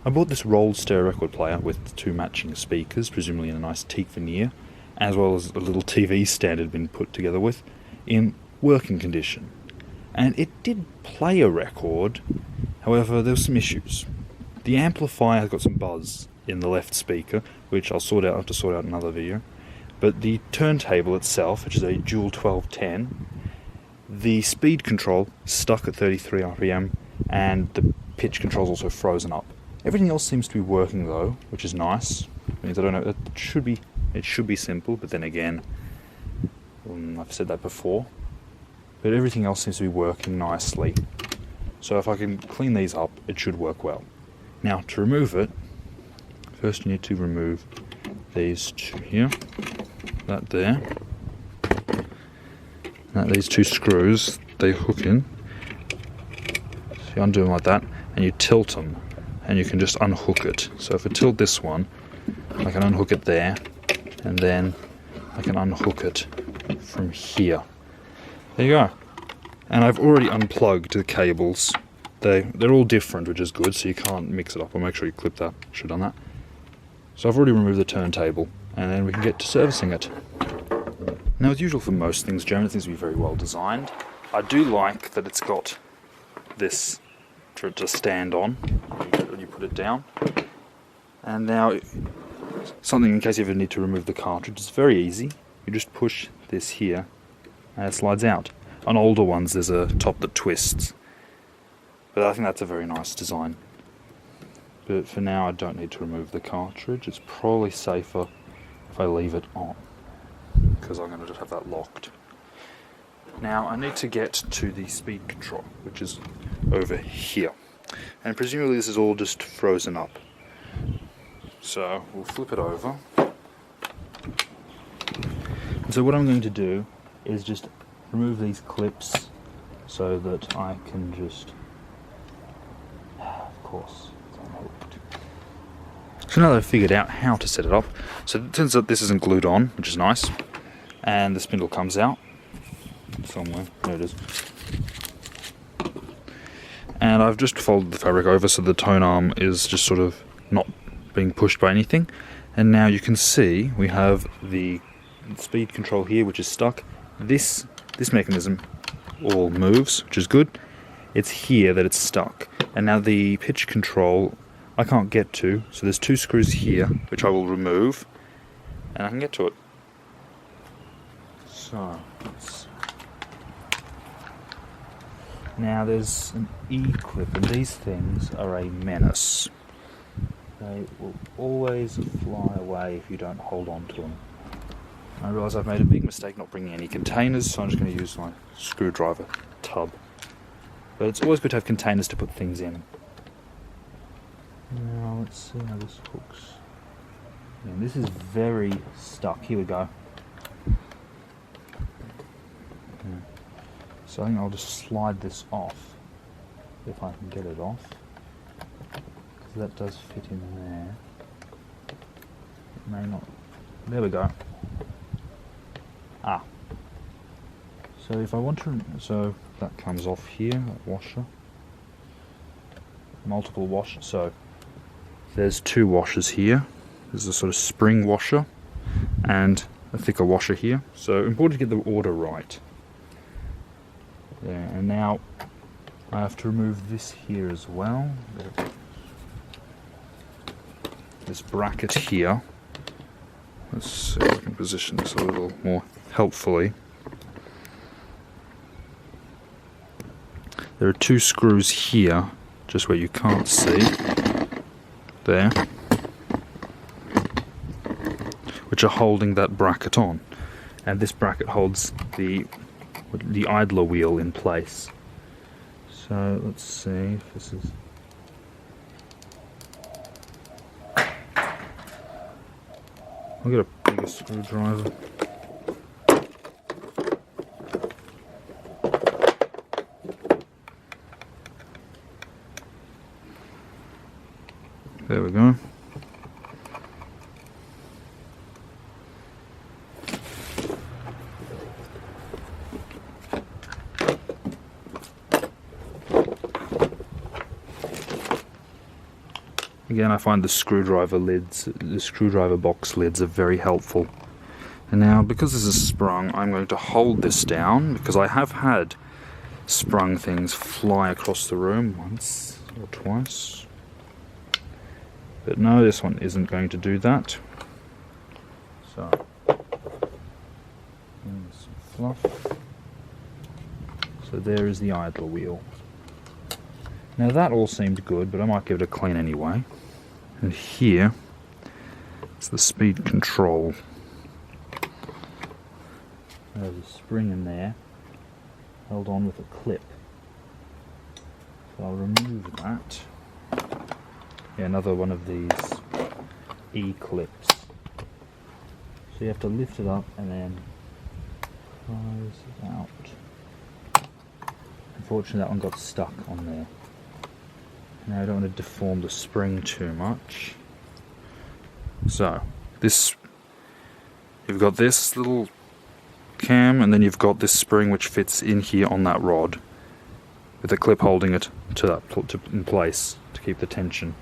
I bought this rolled stereo record player with 2 matching speakers, presumably in a nice teak veneer, as well as a little TV stand it had been put together with, in working condition. And it did play a record, however there were some issues. The amplifier has got some buzz in the left speaker, which I'll have to sort out in another video. But the turntable itself, which is a dual 1210, the speed control stuck at 33 RPM, and the pitch control's also frozen up. Everything else seems to be working though, which is nice. It means I don't know, it should be simple, but then again, I've said that before. But everything else seems to be working nicely. So if I can clean these up, it should work well. Now to remove it, first you need to remove these 2 here, that there. Now these 2 screws, they hook in. So you undo them like that, and you tilt them, and you can just unhook it. So if I tilt this one, I can unhook it there, and then I can unhook it from here. There you go. And I've already unplugged the cables. They're all different, which is good, so you can't mix it up. I'll make sure you clip that. Should have done that. So I've already removed the turntable, and then we can get to servicing it. Now, as usual for most things, generally things will be very well designed. I do like that it's got this for it to stand on when you put it down. And now, something in case you ever need to remove the cartridge, it's very easy. You just push this here, and it slides out. On older ones, there's a top that twists. But I think that's a very nice design. But for now, I don't need to remove the cartridge. It's probably safer if I leave it on, because I'm going to just have that locked. Now, I need to get to the speed control, which is over here. And presumably this is all just frozen up. So, we'll flip it over. And so what I'm going to do is just remove these clips so that I can just... Of course, it's unhooked. So now that I've figured out how to set it up, so it turns out this isn't glued on, which is nice, and the spindle comes out somewhere. There it is. And I've just folded the fabric over so the tone arm is just sort of not being pushed by anything. And now you can see we have the speed control here, which is stuck. This mechanism all moves, which is good. It's here that it's stuck. And now the pitch control I can't get to, so there's 2 screws here, which I will remove, and I can get to it. So, now there's an E-clip, and these things are a menace. They will always fly away if you don't hold on to them. I realise I've made a big mistake not bringing any containers, so I'm just going to use my screwdriver tub. But it's always good to have containers to put things in. Now let's see how this hooks. And this is very stuck. Here we go. Yeah. So I think I'll just slide this off, if I can get it off. Because that does fit in there. It may not. There we go. Ah. So if I want to, so that comes off here, that washer. Multiple washers. So there's 2 washers here. There's a sort of spring washer and a thicker washer here. So important to get the order right. There, and now I have to remove this here as well. This bracket here. Let's see if I can position this a little more helpfully. There are 2 screws here, just where you can't see. There. Which are holding that bracket on. And this bracket holds the idler wheel in place. So let's see if this is... I'll get a bigger screwdriver. There we go. Again, I find the screwdriver box lids are very helpful. And now, because this is sprung, I'm going to hold this down, because I have had sprung things fly across the room once or twice. But no, this one isn't going to do that. So, some fluff. So there is the idler wheel. Now that all seemed good, but I might give it a clean anyway. And here is the speed control. There's a spring in there, held on with a clip. So I'll remove that. Yeah, another one of these E-clips. So you have to lift it up and then close it out. Unfortunately that one got stuck on there. Now I don't want to deform the spring too much. So, you've got this little cam, and then you've got this spring which fits in here on that rod, with a clip holding it in place to keep the tension.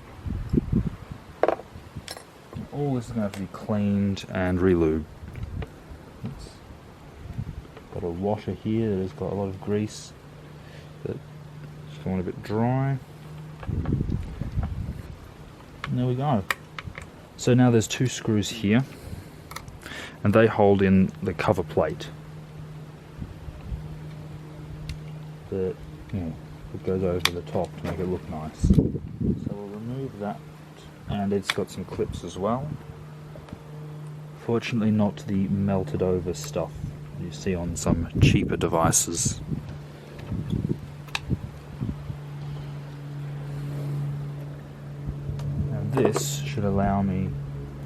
All this is going to have to be cleaned and re-lubed. It's got a washer here that has got a lot of grease that just want a bit dry. And there we go. So now there's two screws here, and they hold in the cover plate that, it goes over the top to make it look nice. So we'll remove that, and it's got some clips as well. Fortunately not the melted over stuff you see on some cheaper devices. This should allow me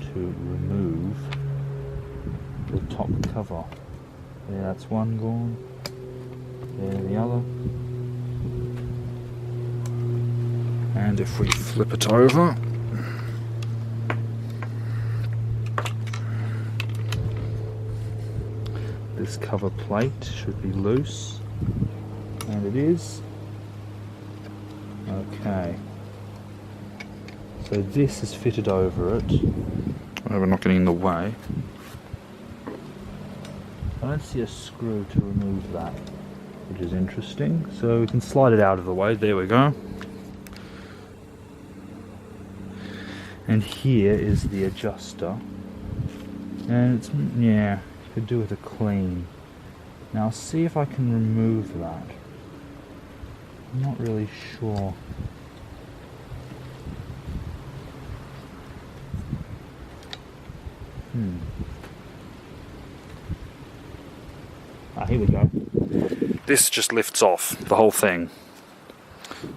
to remove the top cover. There, that's one gone. There, the other. And if we flip it over, this cover plate should be loose, and it is. Okay. So this is fitted over it. We're not getting in the way. I don't see a screw to remove that, which is interesting. So we can slide it out of the way. There we go. And here is the adjuster. And it's, yeah, could do with a clean. Now I'll see if I can remove that. I'm not really sure. Here we go. This just lifts off the whole thing.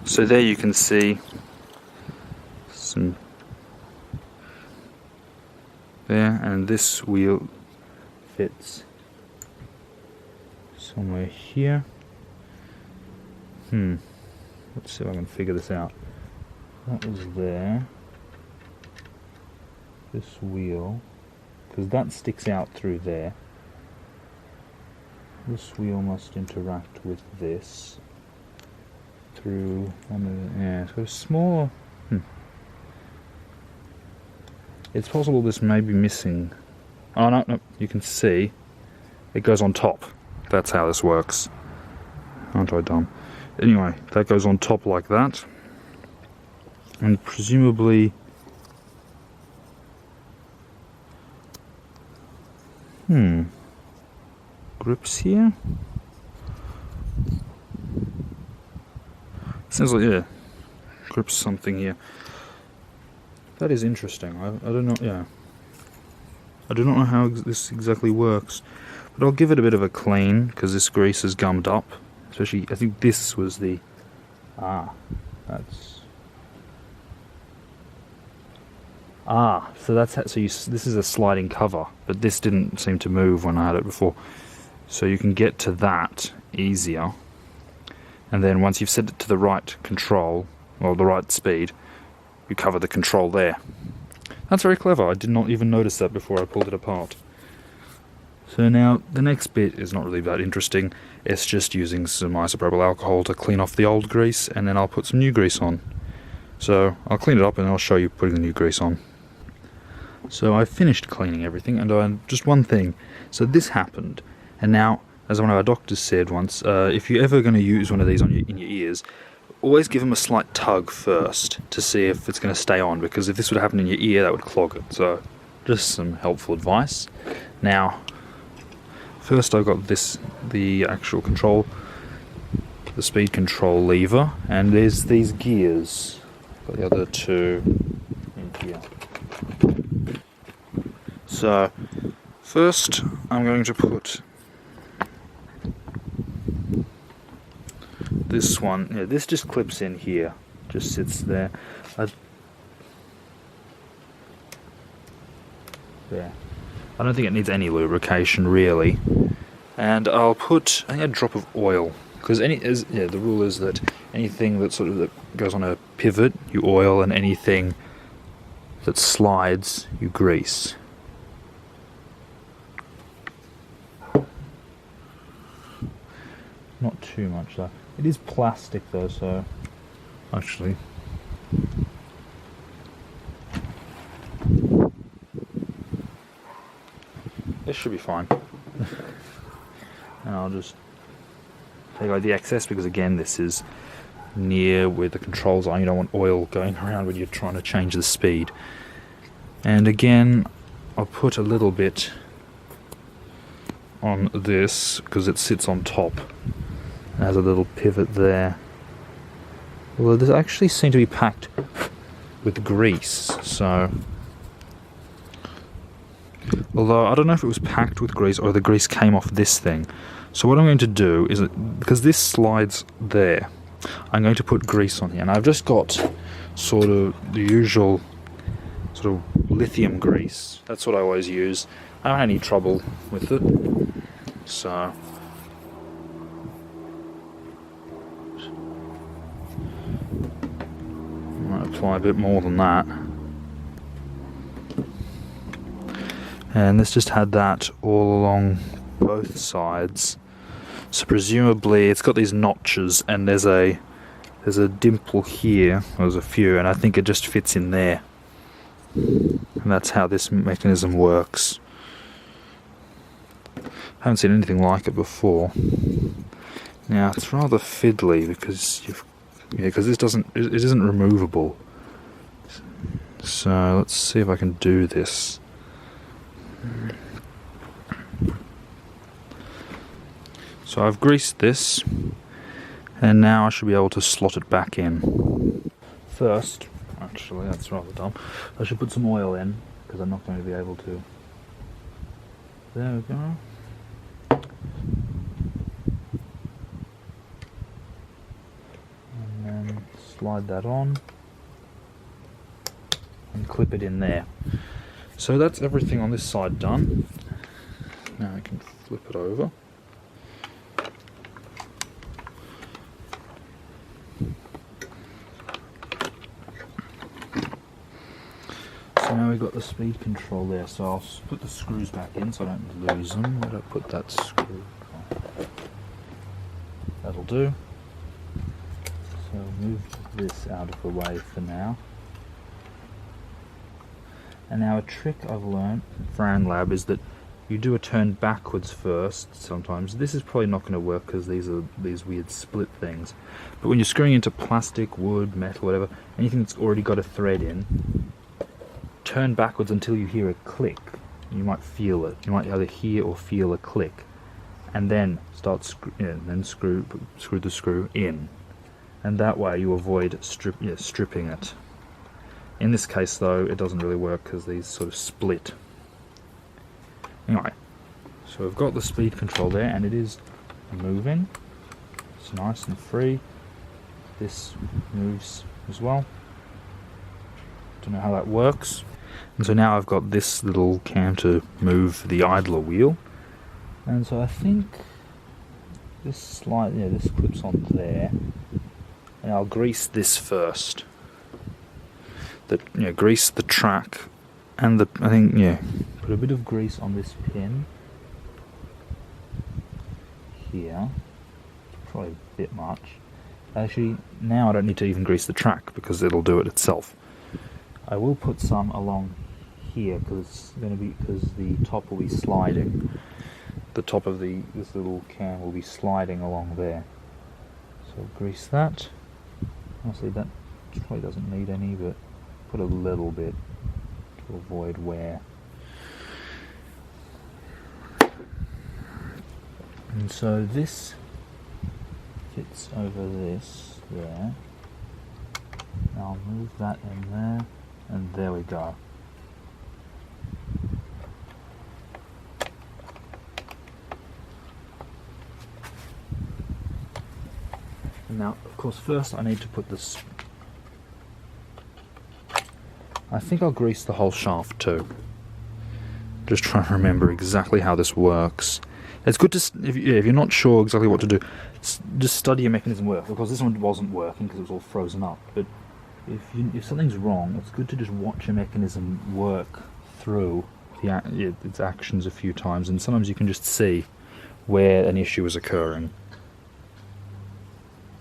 So there you can see some there, and this wheel fits somewhere here. Let's see if I can figure this out. That was there. This wheel, because that sticks out through there. This wheel must interact with this through one of the, yeah, it's got a small, It's possible this may be missing. Oh no, you can see it goes on top. That's how this works. Aren't I dumb? Anyway, that goes on top like that. And presumably grips here. Sounds like, yeah, grips something here. That is interesting. I don't know. Yeah, I do not know how this exactly works, but I'll give it a bit of a clean because this grease is gummed up. Especially, I think this was the so that's how, this is a sliding cover, but this didn't seem to move when I had it before. So you can get to that easier, and then once you've set it to the right control, or the right speed, you cover the control there. That's very clever. I did not even notice that before I pulled it apart. So now the next bit is not really that interesting. It's just using some isopropyl alcohol to clean off the old grease, and then I'll put some new grease on. So I'll clean it up and I'll show you putting the new grease on. So I finished cleaning everything, and just one thing. So this happened, and now, as one of our doctors said once, if you're ever going to use one of these in your ears, always give them a slight tug first to see if it's going to stay on, because if this would happen in your ear, that would clog it. So just some helpful advice. Now, first I've got the actual control, the speed control lever, and there's these gears. Got the other two in here. So first I'm going to put this one. Yeah, this just clips in here, just sits there. There. I don't think it needs any lubrication really. And I'll put, I think, a drop of oil, because the rule is that anything that that goes on a pivot you oil, and anything that slides you grease. Not too much though. It is plastic though, so actually this should be fine. And I'll just take out the excess, because again, this is near where the controls are. You don't want oil going around when you're trying to change the speed. And again, I'll put a little bit on this because it sits on top. It has a little pivot there. Although this actually seems to be packed with grease, so although I don't know if it was packed with grease or the grease came off this thing. So what I'm going to do is, because this slides there, I'm going to put grease on here, and I've just got sort of the usual sort of lithium grease. That's what I always use. I don't have any trouble with it, so I might apply a bit more than that. And this just had that all along both sides. So presumably it's got these notches, and there's a dimple here. There's a few, and I think it just fits in there. And that's how this mechanism works. I haven't seen anything like it before. Now it's rather fiddly because because this it isn't removable. So let's see if I can do this. So I've greased this, and now I should be able to slot it back in. First, actually that's rather dumb, I should put some oil in, because I'm not going to be able to. There we go. And then slide that on and clip it in there. So that's everything on this side done. Now I can flip it over. So now we've got the speed control there, so I'll put the screws back in so I don't lose them. Where do I put that screw? That'll do. So I'll move this out of the way for now. And now a trick I've learned in Fran Lab is that you do a turn backwards first sometimes. This is probably not going to work because these are these weird split things. But when you're screwing into plastic, wood, metal, whatever, anything that's already got a thread in, turn backwards until you hear a click. You might feel it. You might either hear or feel a click. And then start screw the screw in. And that way you avoid stripping it. In this case though, it doesn't really work because these sort of split. Anyway, so we've got the speed control there, and it is moving. It's nice and free. This moves as well. Don't know how that works. And so now I've got this little cam to move the idler wheel. And so I think this this clips on there. And I'll grease this first. Grease the track and put a bit of grease on this pin here, probably a bit much, Actually, now I don't need to even grease the track because it'll do it itself. I will put some along here because the top will be sliding. The top of this little can will be sliding along there. So grease that. Honestly, that probably doesn't need any, but put a little bit to avoid wear. And so this fits over this there. I'll move that in there, and there we go. And now, of course, first I need to put this. I think I'll grease the whole shaft too. Just trying to remember exactly how this works. It's good to, if you're not sure exactly what to do, just study your mechanism work. Because this one wasn't working because it was all frozen up. But if something's wrong, it's good to just watch your mechanism work through its actions a few times, and sometimes you can just see where an issue is occurring.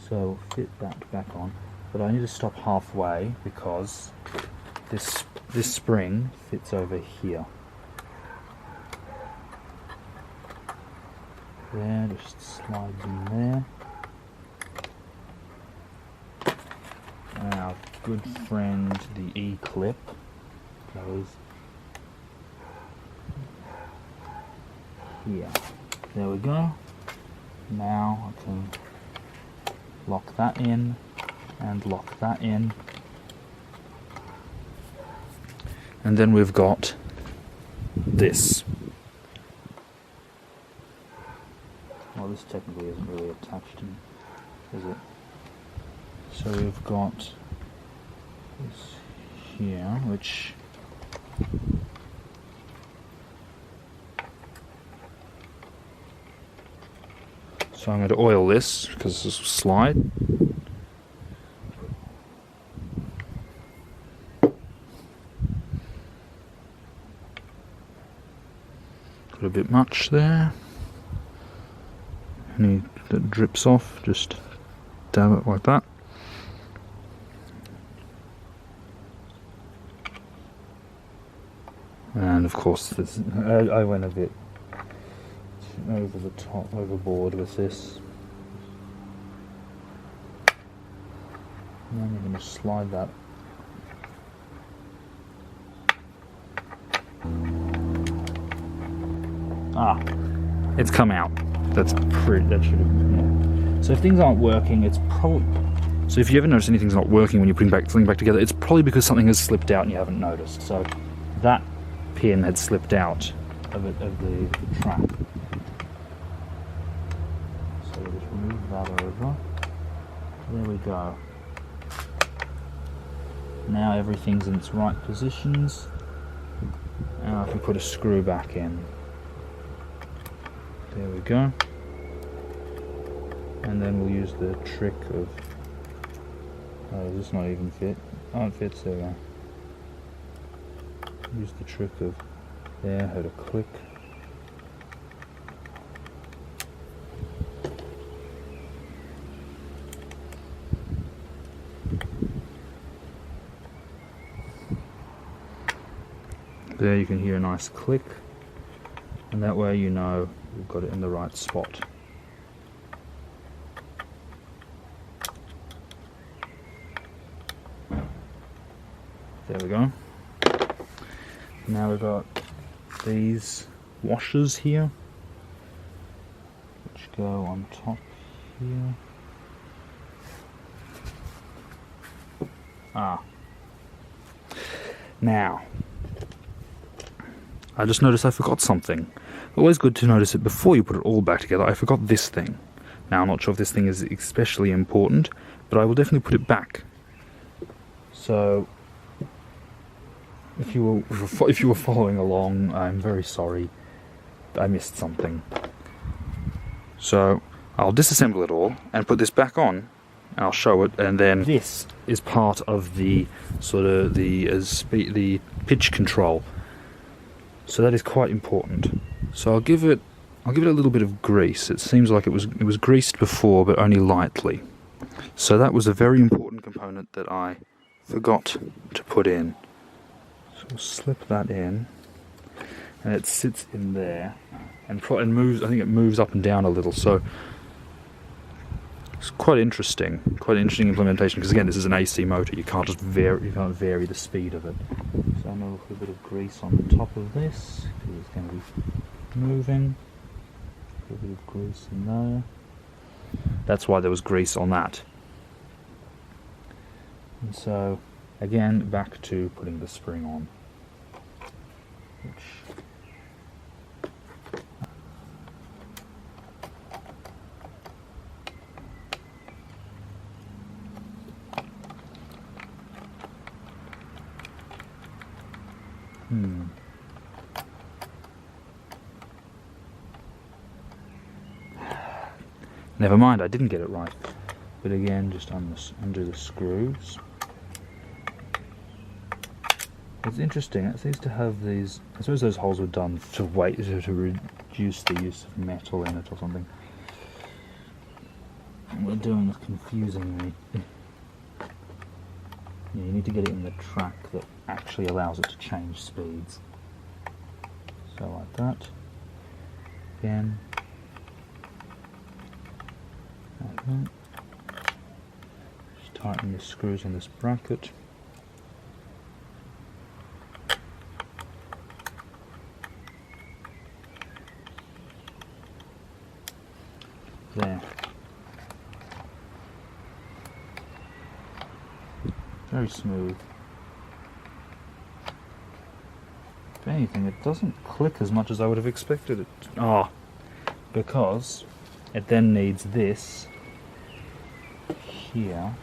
So fit that back on, but I need to stop halfway because this spring fits over here. There, just slides in there. And our good friend, the E-clip, goes here. There we go. Now I can lock that in and lock that in. And then we've got this. Well, this technically isn't really attached to me, is it? So we've got this here, which so I'm going to oil this because this will slide. Got a bit much there. Any that drips off, just dab it like that. And of course, this, I went a bit over the top, overboard with this. And then I'm going to slide that. Ah, it's come out. That's pretty. That should have. Yeah. So if things aren't working, it's probably. So if you ever notice anything's not working when you're putting something back together, it's probably because something has slipped out and you haven't noticed. So that pin had slipped out of the track. So we'll just remove that over. There we go. Now everything's in its right positions. Now I can put a screw back in. There we go. And then we'll use the trick of... Oh, does this not even fit? Oh, it fits, there we go. Use the trick of... There, heard a click. There you can hear a nice click. And that way you know you've got it in the right spot. There we go. Now we've got these washers here, which go on top here. Now, I just noticed I forgot something. Always good to notice it before you put it all back together. I forgot this thing. Now I'm not sure if this thing is especially important, but I will definitely put it back. So if you were following along, I'm very sorry. I missed something. So I'll disassemble it all and put this back on. I'll show it, and then this is part of the sort of the pitch control. So that is quite important. So I'll give it a little bit of grease. It seems like it was greased before, but only lightly. So that was a very important component that I forgot to put in. So we'll slip that in, and it sits in there, and moves. I think it moves up and down a little. So it's quite interesting implementation. Because again, this is an AC motor. You can't just vary the speed of it. So I'm going to put a bit of grease on the top of this because it's going to be moving. Put a bit of grease in there. That's why there was grease on that. And so, again, back to putting the spring on. Never mind, I didn't get it right. But again, just undo the screws. It's interesting, it seems to have these, I suppose those holes were done to reduce the use of metal in it or something. What they're doing is confusing me. Yeah, you need to get it in the track that actually allows it to change speeds. So like that. Again. Like that. Just tighten the screws on this bracket. There. Very smooth. If anything, it doesn't click as much as I would have expected it. Because it then needs this here.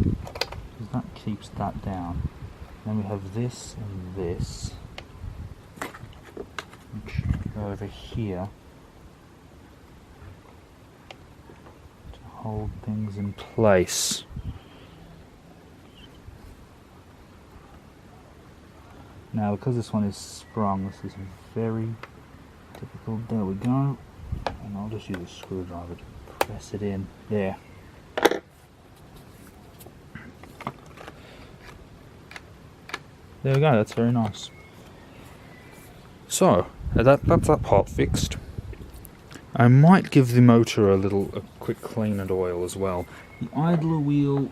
Because that keeps that down. Then we have this and this. Which go over here. Hold things in place. Now, because this one is sprung, this is very difficult. There we go. And I'll just use a screwdriver to press it in. There. There we go, that's very nice. So, that's that part fixed. I might give the motor a quick clean and oil as well. The idler wheel,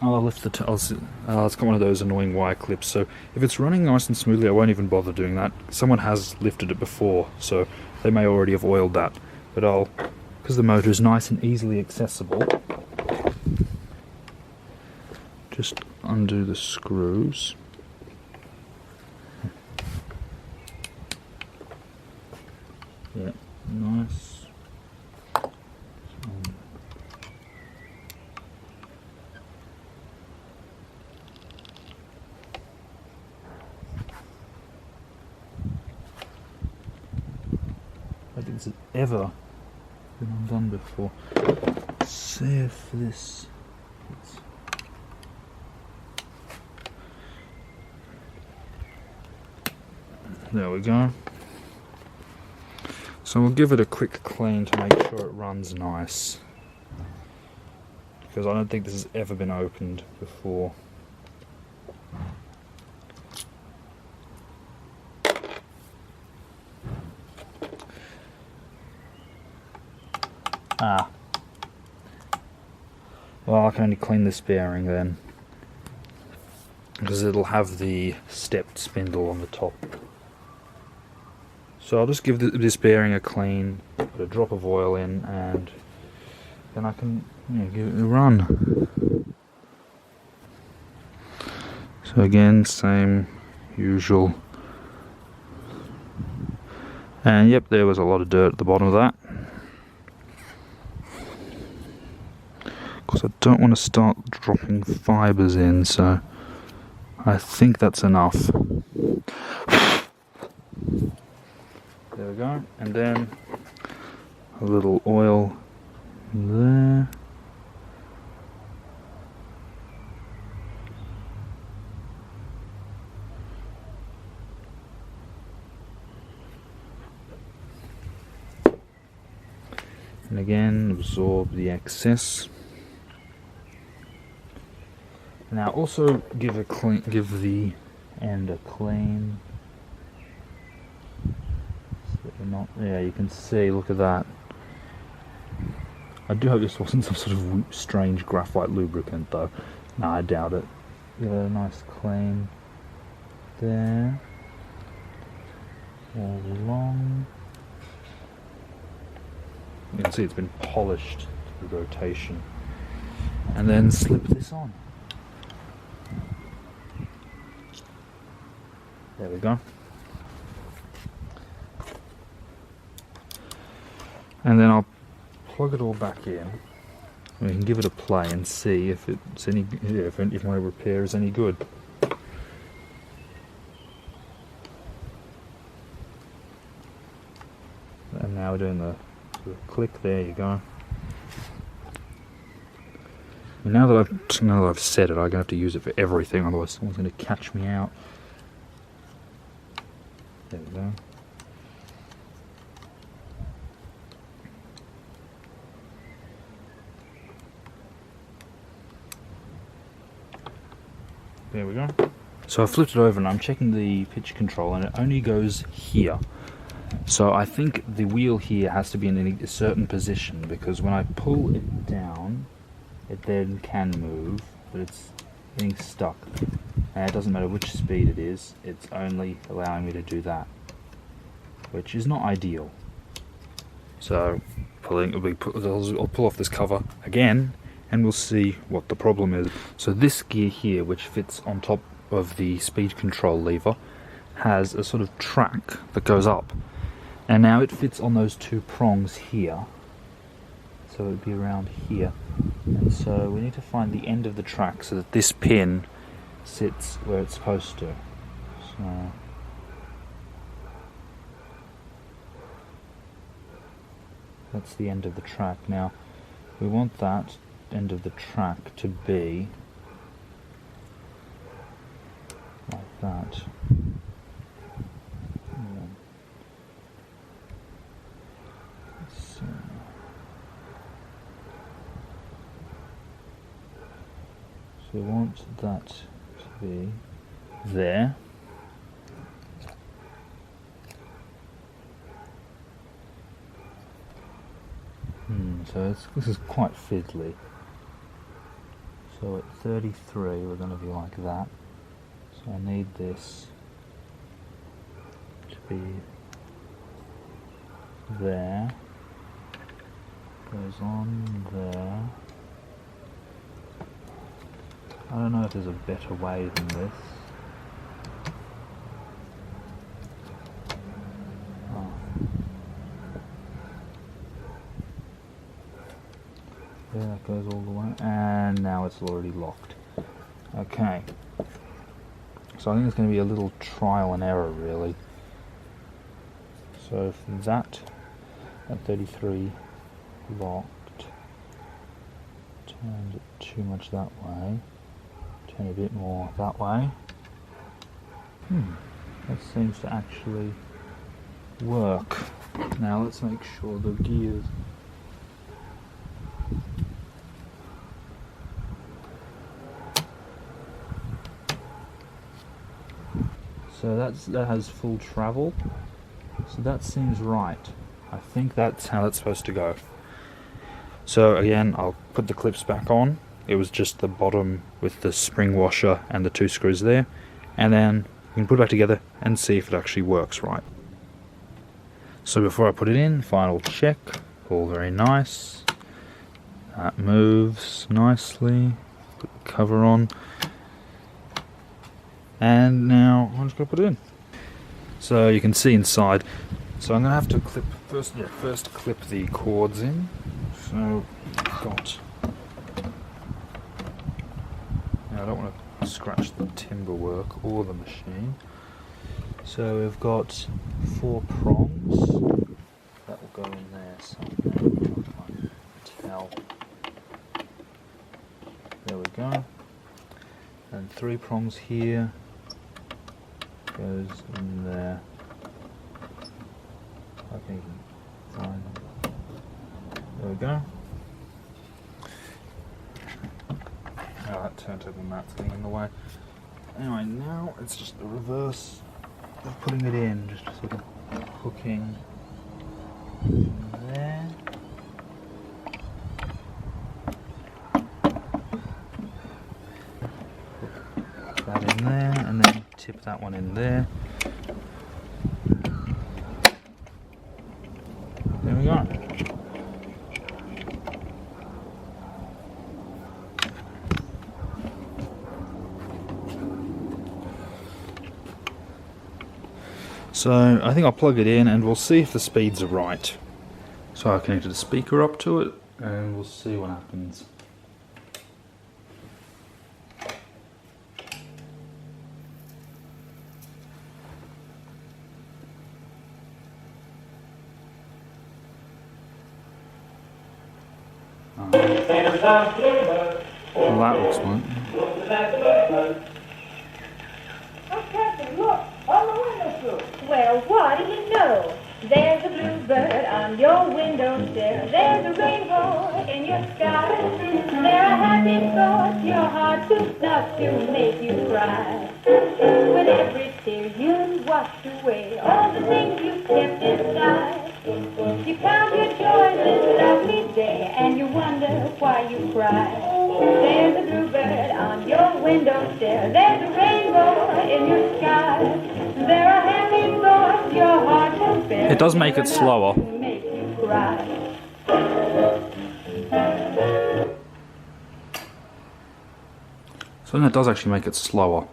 I'll lift it's got one of those annoying wire clips, so if it's running nice and smoothly I won't even bother doing that. Someone has lifted it before, so they may already have oiled that. But because the motor is nice and easily accessible, just undo the screws. Yeah, nice. I think this has ever been undone before. Let's see if this fits. There we go. So we'll give it a quick clean to make sure it runs nice, because I don't think this has ever been opened before. Well, I can only clean this bearing then, because it'll have the stepped spindle on the top. So I'll just give this bearing a clean, put a drop of oil in, and then I can give it a run. So again, same usual. And yep, there was a lot of dirt at the bottom of that. Because I don't want to start dropping fibres in, so I think that's enough. There we go, and then a little oil there. And again, absorb the excess. Now also give the end a clean. So not, yeah, you can see, look at that. I do hope this wasn't some sort of strange graphite lubricant though. No, I doubt it. Give it a nice clean there. All along. You can see it's been polished to the rotation. And then slip this on. There we go. And then I'll plug it all back in. We can give it a play and see if it's any, if my repair is any good. And now we're doing the click. There you go. And now that I've set it, I'm gonna have to use it for everything. Otherwise, someone's gonna catch me out. There we go. There we go. So I flipped it over and I'm checking the pitch control and it only goes here. So I think the wheel here has to be in a certain position, because when I pull it down, it then can move, but it's getting stuck. And it doesn't matter which speed it is, it's only allowing me to do that, which is not ideal. So I'll pull off this cover again and we'll see what the problem is. So this gear here, which fits on top of the speed control lever, has a sort of track that goes up, and now it fits on those two prongs here, so it would be around here. And so we need to find the end of the track so that this pin sits where it's supposed to. So that's the end of the track. Now we want that end of the track to be like that. So we want that to be there. So this is quite fiddly. So at 33 we're going to be like that. So I need this to be there. Goes on there. I don't know if there's a better way than this. There, that goes all the way, and now it's already locked. Okay, so I think it's going to be a little trial and error really. So if that at 33 locked, turned it too much that way, turn a bit more that way. That seems to actually work. Now let's make sure the gears. So that has full travel. So that seems right. I think that's how it's supposed to go. So again, I'll put the clips back on. It was just the bottom with the spring washer and the two screws there. And then we can put it back together and see if it actually works right. So before I put it in, final check. All very nice. That moves nicely. Put the cover on. And now I'm just going to put it in. So you can see inside. So I'm going to have to clip first clip the cords in. So I've got. Now I don't want to scratch the timber work or the machine. So we've got 4 prongs. That will go in there somewhere. Towel. There we go. And 3 prongs here. Goes in there. I think fine. There we go. Oh, that turntable mat's getting in the way. Anyway, now it's just the reverse of putting it in, just sort of hooking there. Hook that in there, and then tip that one in there. There we go. So I think I'll plug it in and we'll see if the speeds are right. So I connected a speaker up to it and we'll see what happens. Well, that looks fine. Well, what do you know? There's a bluebird on your windowsill. There's a rainbow in your sky. There are happy thoughts your heart too snuff to make you cry. With every tear you washed away, all the things you kept inside. You count your joys this lovely day, and you wonder why you cry. There's a bluebird on your windowsill. There's a rainbow in your sky. There are happy thoughts your heart will fill. It does make it slower. Make you cry. So that does actually make it slower.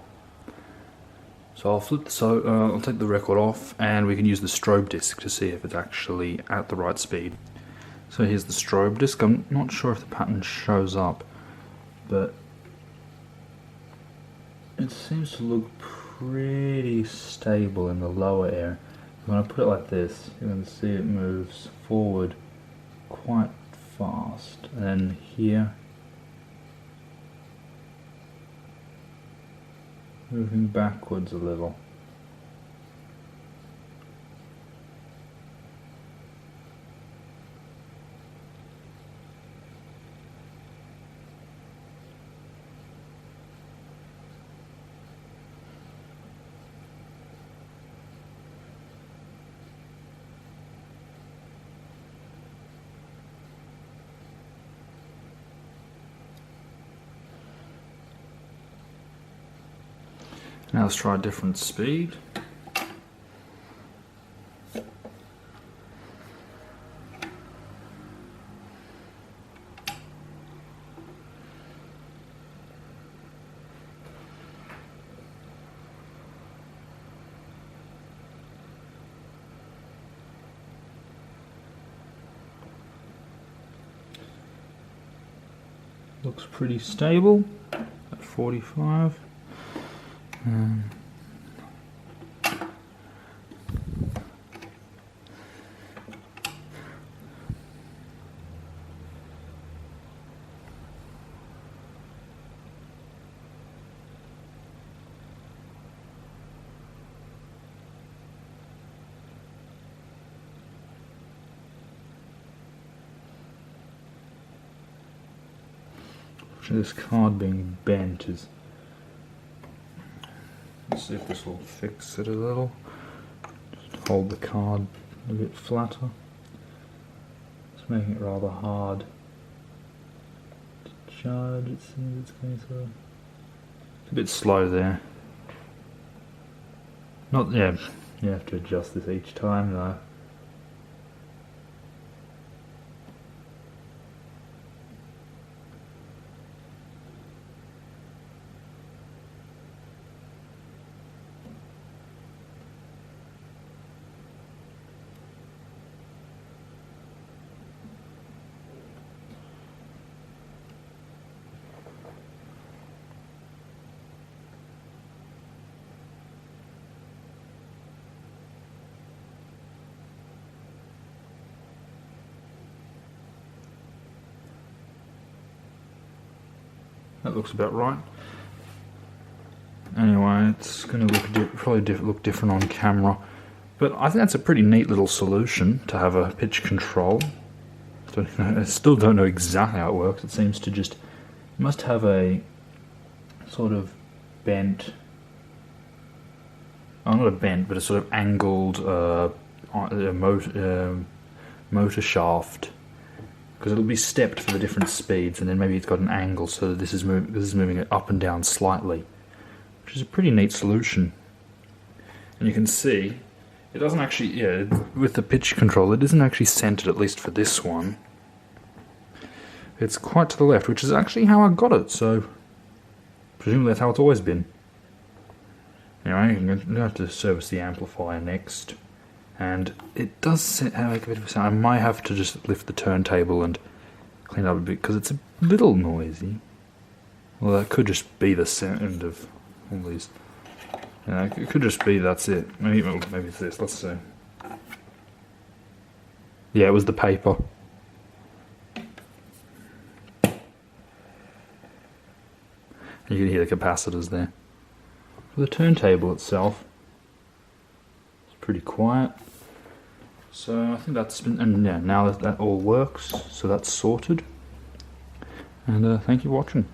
So I'll take the record off and we can use the strobe disc to see if it's actually at the right speed. So here's the strobe disc. I'm not sure if the pattern shows up, but it seems to look pretty stable in the lower area. When I put it like this, you're going to see it moves forward quite fast, and then here moving backwards a little. Now let's try a different speed. Looks pretty stable at 45. This card being bent is... Let's see if this will fix it a little. Just hold the card a bit flatter. It's making it rather hard to charge. It seems it's going through. It's a bit slow there. Not, yeah, you have to adjust this each time though. That looks about right. Anyway, it's going to look different on camera, but I think that's a pretty neat little solution to have a pitch control I still don't know exactly how it works. It seems to just must have a sort of bent, not a bent, but a sort of angled motor shaft, because it'll be stepped for the different speeds, and then maybe it's got an angle so that this is moving it up and down slightly, which is a pretty neat solution. And you can see it doesn't actually, yeah, with the pitch control, it isn't actually centered, at least for this one. It's quite to the left, which is actually how I got it, so presumably that's how it's always been. Anyway, I'm going to have to service the amplifier next. And it does make a bit of a sound. I might have to just lift the turntable and clean it up a bit, because it's a little noisy. Well, that could just be the sound of all these. Yeah, it could just be that's it. Maybe it's this. Let's see. Yeah, it was the paper. You can hear the capacitors there. For the turntable itself, it's pretty quiet. So I think that's been, and yeah, now that all works, so that's sorted. And thank you for watching.